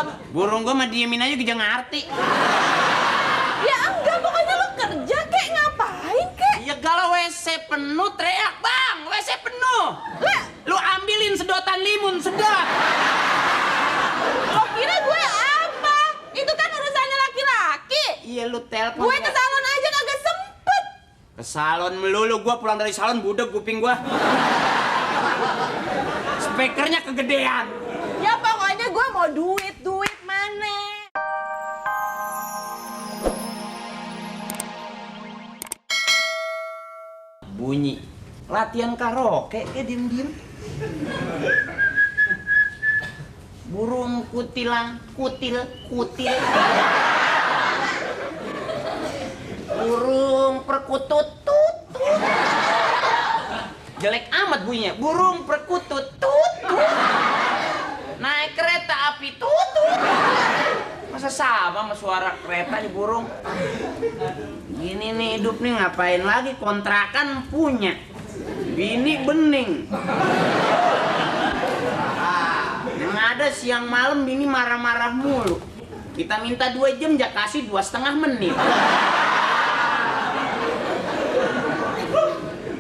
malam. Burung gua mah diemin aja gak ngerti. Ya enggak, pokoknya lu kerja kek, ngapain kek? Ya kalau WC penuh teriak, "Bang, WC penuh!" Lah, Lu ambilin sedotan limun, sedot. lo kira gue apa? Itu kan urusannya laki-laki. Iya lu telepon. Gue ke salon aja kagak sempet. Ke salon melulu, gua pulang dari salon budek kuping gua. Speakernya kegedean. Ya pokoknya gue mau duit mana? Bunyi latihan karaoke kayak diem-diem. Burung kutilang kutil. Burung perkutut tut. Jelek amat bunyinya. Burung perkutut tut. Naik kereta api tut. Masa sama suara kereta di burung? Gini nih hidup nih, ngapain lagi, kontrakan punya, bini bening. Yang ada siang malam bini marah-marah mulu. Kita minta 2 jam, jak kasih 2,5 menit.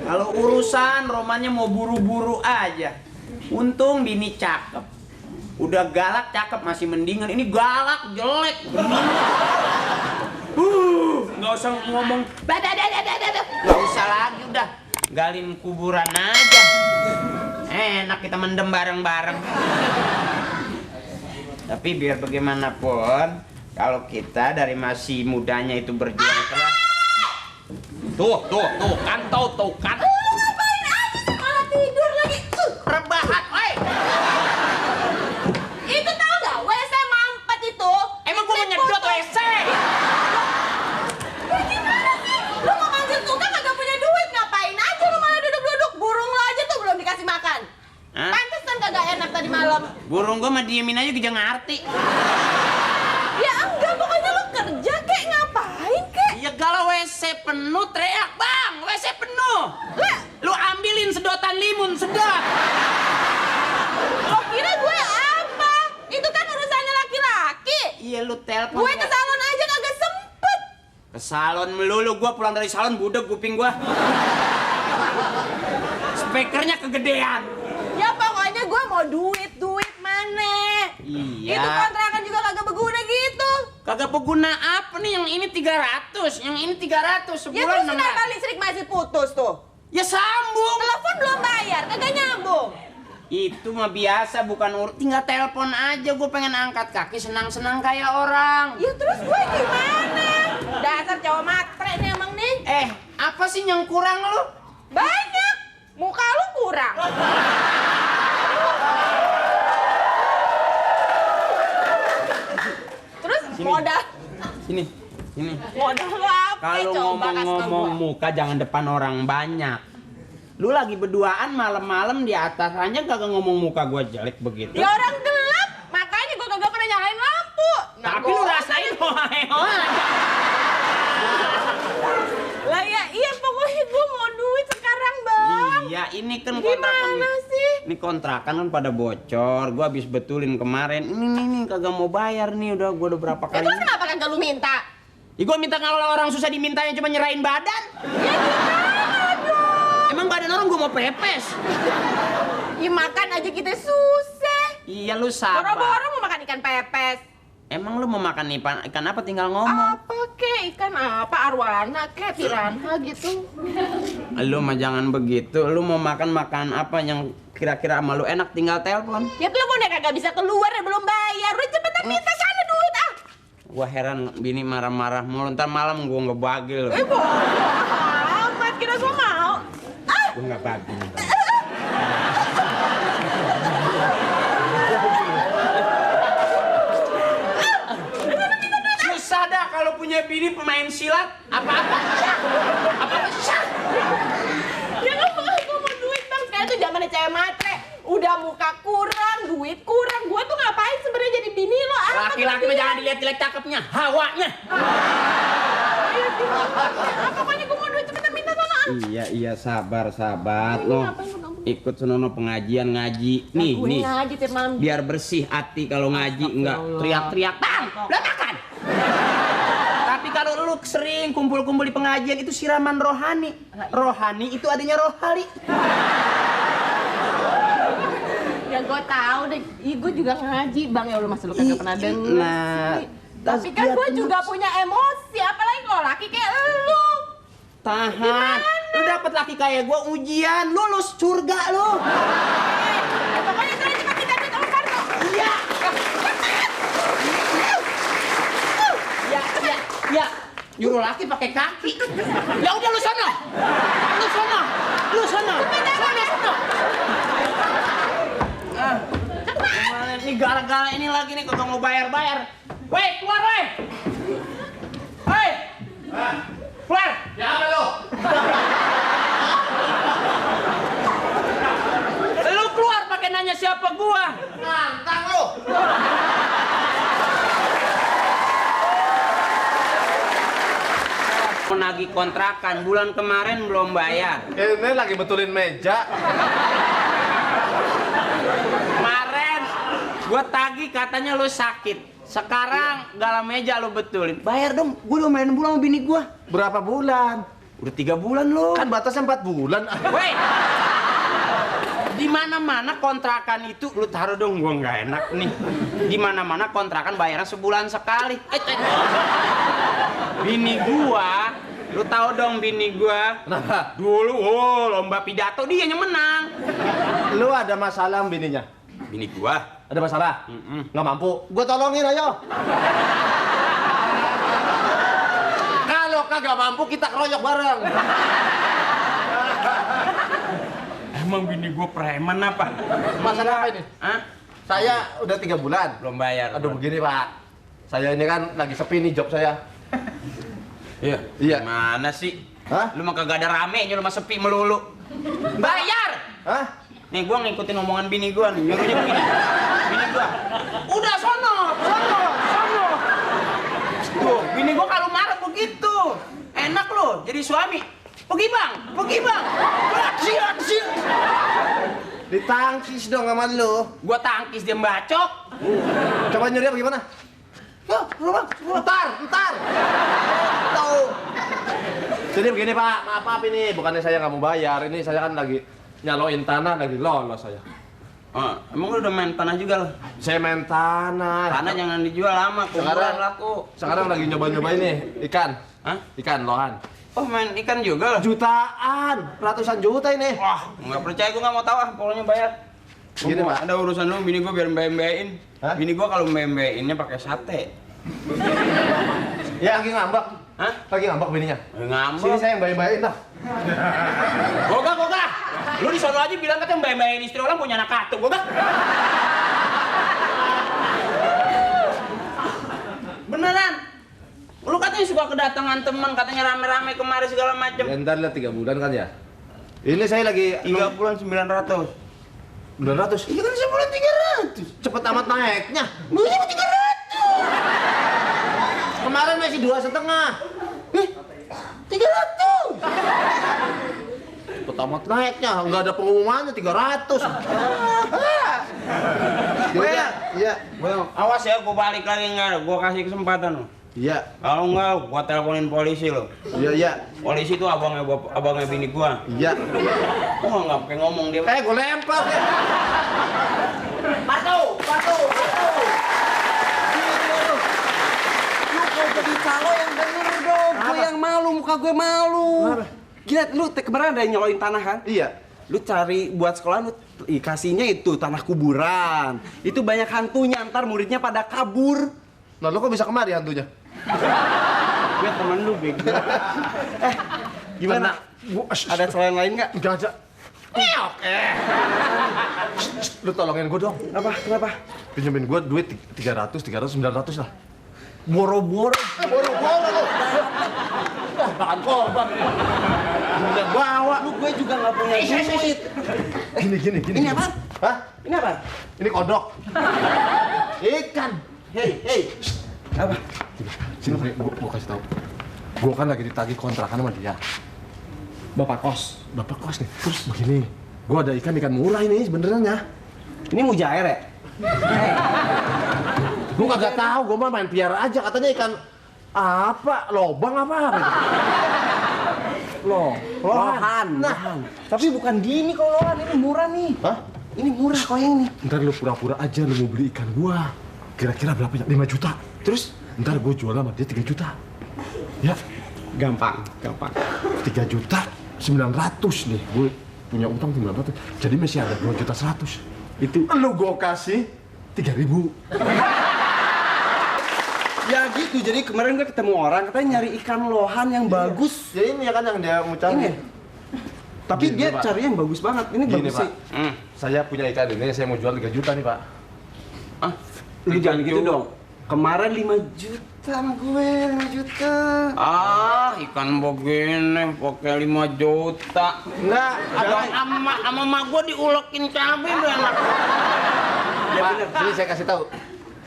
Kalau urusan romannya mau buru-buru aja. Untung bini cakep. Udah galak cakep masih mendingan. Ini galak jelek. Nggak usah ngomong. Nggak usah lagi udah. Galin kuburan aja. Enak kita mendem bareng-bareng. Tapi biar bagaimanapun, kalau kita dari masih mudanya itu berjuang keras. Tuh kan. Lu ngapain aja malah tidur lagi? Rebahan, oi. Itu tau gak? WC mampet itu. Emang gua mau nyedot WC? Gimana sih? Lu mau manggil tukang kagak punya duit, ngapain aja lu malah duduk-duduk? Burung lu aja tuh belum dikasih makan. Hah? Pantesan kagak enak tadi malam. Burung gua mah diemin aja gak ngerti. Ya enggak, pokoknya lu kerja kek, ngapain kek? Ya kalau WC penuh teriak, "Bang, WC penuh!" Lah, Lu ambilin sedotan limun, sedot. lo kira gue apa? Itu kan urusannya laki-laki. Iya lu telepon. Gue ke salon aja kagak sempet. Ke salon melulu, gua pulang dari salon budek kuping gua. Speakernya kegedean. Ya pokoknya gue mau duit mana? Iya. Itu kontrakan juga kagak berguna gitu. Kagak berguna apa nih, yang ini 300, yang ini 300 Ya sebulan. terus kenapa listrik masih putus tuh? Ya sambung. Telepon belum bayar, kagak nyambung. Itu mah biasa, bukan tinggal telepon aja. Gue pengen angkat kaki senang-senang kayak orang. Ya terus gue gimana? Dasar cowok matre nih emang nih. Apa sih yang kurang lu? Banyak. Muka lu kurang. Terus Sini. modal Sini. modal lu apa? Kalau Coba kasih tau ngomong-ngomong gua. muka jangan depan orang banyak. Lu lagi berduaan malam-malam di atas aja kagak ngomong muka gua jelek begitu. Ya orang gelap, makanya gue kagak pernah nyalain lampu. Nah, Tapi lu gua- rasain hoa-hoa aja. Lah ya iya, pokoknya gue mau duit sekarang bang. Iya, ini kan kontrakan. Gimana sih? Ini kontrakan kan pada bocor. Gua habis betulin kemarin. Ini kagak mau bayar nih, gua udah berapa Ya kali. terus kenapa kagak lu minta? Ya gua minta, kalau orang susah dimintanya cuma nyerahin badan. Ya gimana dong? Emang badan orang gua mau pepes. Ya makan aja kita susah. Iya lu sabar. Boro-boro mau makan ikan pepes. Emang lu mau makan ikan apa, tinggal ngomong. Apa kek? Ikan apa? Arwana kek? Piranha gitu. Lu mah jangan begitu. Lu mau makan apa yang kira-kira sama lu enak, tinggal telepon. Ya teleponnya kagak bisa keluar ya belum bayar. Udah cepetan minta sana duit ah. Gua heran bini marah-marah mulu. Ntar malam gua ngebagil. Bodoh amat, kira gua mau. Gua nggak bagil. Susah dah kalau punya bini pemain silat. Apa-apa syah. Apa-apa syah. Ya nggak gua mau duit bang. Sekarang tuh zamannya cewek matre. Udah muka kurang, duit kurang. Gua tuh ngapain sebenarnya jadi bini lo? Apa Laki-laki mah jangan dilihat-lihat cakepnya, hawanya. Pokoknya gua mau duit cepetan minta sana. Iya sabar Ini lo. ngapain lu ikut senono pengajian ngaji. Nih, Aku nih. ngaji tiap malam. Biar bersih hati kalau ngaji enggak teriak-teriak, "Bang, udah makan." Tapi kalau lu sering kumpul-kumpul di pengajian itu siraman rohani. Rohani itu adanya rohali. Ya gue tahu deh, gue juga ngaji bang, ya Allah masa lu kagak pernah denger. Nah, Tapi kan gue juga punya emosi, apalagi kalau laki kayak lu. Tahan. Lu dapet laki kayak gua ujian, lulus surga lu. Pokoknya itu cepat kita duit sama Parto. Iya. Ya, ya, ya. Nyuruh laki pakai kaki. Ya udah lu sono. Lu sono. Lu sono. Sono, sono. Ah. Gimana nih gara-gara ini lagi nih kagak mau bayar-bayar. Weh, keluar weh. Hei. Keluar. Ya apa lo? Lu keluar pakai nanya siapa gua. Nantang lo. Menagih kontrakan bulan kemarin belum bayar. Ini lagi betulin meja. Kemarin gua tagih katanya lu sakit. Sekarang galam meja lu betulin. Bayar dong, gua udah main bulan sama bini gua. Berapa bulan? Udah 3 bulan lu. Kan batasnya 4 bulan. Woi. Di mana-mana kontrakan itu lu taruh dong, gua nggak enak nih. Di mana-mana kontrakan bayaran sebulan sekali. Bini gua, lu tahu dong bini gua. Kenapa? Dulu lomba pidato dia yang menang. Lu ada masalah sama bininya? Bini gua. Ada masalah? Nggak mampu? Gua tolongin ayo. Kalau kagak mampu kita keroyok bareng. Emang bini gua preman apa? Masalah apa ini? Hah? Saya udah 3 bulan. Belum bayar. Aduh begini Pak. Saya ini kan lagi sepi nih job saya. Iya. Iya. Mana sih? Hah? Lu mah kagak ada ramenya, lu mah sepi melulu. Bayar! Hah? Nih gua ngikutin omongan bini gua nih, nyuruhnya begini. Bini gua, udah sono, sono, sono. Tuh, bini gua kalau marah begitu. Enak lo jadi suami. Pergi bang. Siap. Ditangkis dong sama lu. Gua tangkis dia bacok. Coba nyuri apa gimana? Yuk, bang. Ntar. Tuh. Jadi begini Pak, maaf ini bukannya saya nggak mau bayar, ini saya kan lagi nyaloin tanah, lagi lolos saya. Oh, emang lu udah main tanah juga lo? Saya main tanah. Tanah jangan dijual lama, kuburan laku. Sekarang lagi nyoba-nyoba ini ikan. Hah? Ikan lohan. Oh, main ikan juga lo? Jutaan, ratusan juta ini. Wah, nggak percaya gua nggak mau tahu ah, pokoknya bayar. Gini, Pak. Ada urusan lu, bini gua biar mbak-mbakin. Hah? Bini gua kalau mbak-mbakinnya pakai sate. Ya lagi ngambek. Hah? Lagi ngambek bininya. Ngambek. Sini saya yang bayi-bayin dah. Goga. Lu di sono aja bilang katanya mbak-mbakin istri orang punya anak katu, goga. Beneran. Lu katanya suka kedatangan teman, katanya rame-rame kemari segala macem. Ya, ntar lah 3 bulan kan ya. Ini saya lagi 3 bulan 900. 900. Iya kan sebulan 300. Cepet amat naiknya. Lu cuma 300. Kemarin masih 2,5. 300. Cepet amat naiknya, nggak ada pengumumannya 300. Iya. Awas ya, gua balik lagi enggak, gua kasih kesempatan lo. Iya. Kalau enggak, gua teleponin polisi lo. Iya. Polisi itu abangnya bini gua. Iya. Gua nggak pakai ngomong dia. Gue lempar deh. Patu. Lu kalau jadi calo yang bener dong, gue yang malu, muka gue malu. Kenapa? Gila, lu kemarin ada yang nyaloin tanah kan? Iya. Lu cari buat sekolah, lu kasihnya itu tanah kuburan. Itu banyak hantunya, ntar muridnya pada kabur. Nah, lo kok bisa kemari hantunya? Gue temen lu, bego. Gimana? Ada calo yang lain nggak? Jangan aja. Lu tolongin gue dong. Kenapa? Pinjemin gue duit 300, 900 lah. Boro-boro. Boro-boro lu. Bahan korban. Udah bawa. Lu gue juga nggak punya duit. Gini. Ini apaan? Hah? Ini apa? Ini kodok. Ikan. Hei. Apa? Sini, gue kasih tahu. Gue kan lagi ditagih kontrakan sama dia. Bapak kos. Bapak kos nih. Terus begini, Gua ada ikan murah ini sebenarnya. Ini mujair ya? Gua kagak tahu, gua mah main piara aja katanya ikan apa? Lobang apa gitu. Lohan. Nah, tapi bukan gini kalau lohan, ini murah nih. Hah? Ini murah kok yang ini. Ntar lu pura-pura aja lu mau beli ikan gua. Kira-kira berapa ya? 5 juta. Terus Ntar gua jual sama dia 3 juta. Ya, gampang. 3 juta 900 nih. Gue punya utang 900. Jadi masih ada 2 juta 100. Itu Lu gua kasih 3.000. ya gitu. Jadi kemarin gue ketemu orang katanya nyari ikan lohan yang bagus. Ya ini ya kan yang dia mau cari. Ini. Tapi Gini, dia Pak. cari yang bagus banget. Ini Gini, bagus Pak. sih. Saya punya ikan ini, saya mau jual 3 juta nih, Pak. Ah, lu jangan gitu dong. Kemarin 5 juta sama gue, 5 juta. Ah, ikan begini pakai 5 juta. Enggak, Abang sama mak gua diulekin cabai udah enak. Ya bener. Ini saya kasih tahu.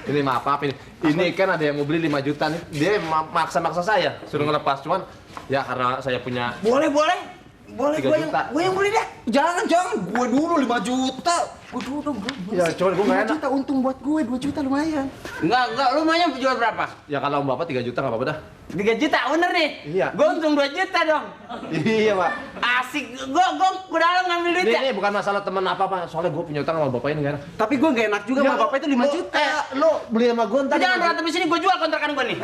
Ini maaf ini. Ini kan ada yang mau beli 5 juta nih. Dia maksa-maksa saya suruh ngelepas, cuman ya karena saya punya Boleh. 3 juta. Gue yang beli deh. Jangan, gue dulu 5 juta. Gue dulu dong, bro. Ya, cuman gue nggak 5 enak. juta untung buat gue, 2 juta lumayan. Enggak, lu maunya jual berapa? Ya kalau om bapak 3 juta nggak apa-apa dah. 3 juta, bener nih? Iya. Gue untung 2 juta dong. Iya, Pak. Asik, gue dalam ngambil duit ya. Ini bukan masalah teman apa-apa, soalnya gue punya utang sama bapak ini nggak enak. Tapi gue gak enak juga sama bapak itu 5 juta. Lo beli sama gue Lu ntar. jangan berantem di sini, gue jual kontrakan gue nih.